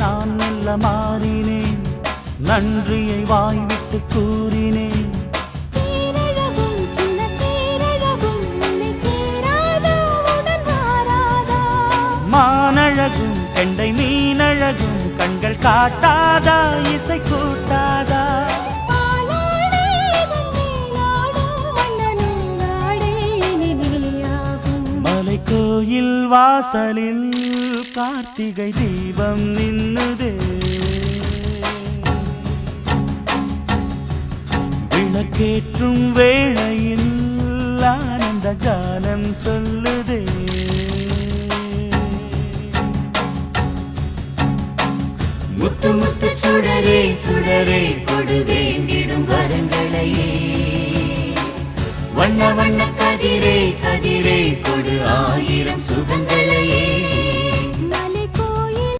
நான் மெல்ல மாறினேன், நன்றியை வாய்விட்டு கூறினேன். மானழகும் கெண்டை மீனழகும் கண்கள் காட்டாதா, இசை கூட்டாதா? கோயில் வாசலில் கார்த்திகை தீபம் நின்னுதே, விளக்கேற்றும் வேளையில் ஆனந்த கானம் சொல்லுதே. முத்து முத்து சுடரே சுடரே கொடு வேண்டிடும் வரங்களையே, வண்ண வண்ண கதிரே கதிரே கொடு ஆயிரம் சுகங்களையே.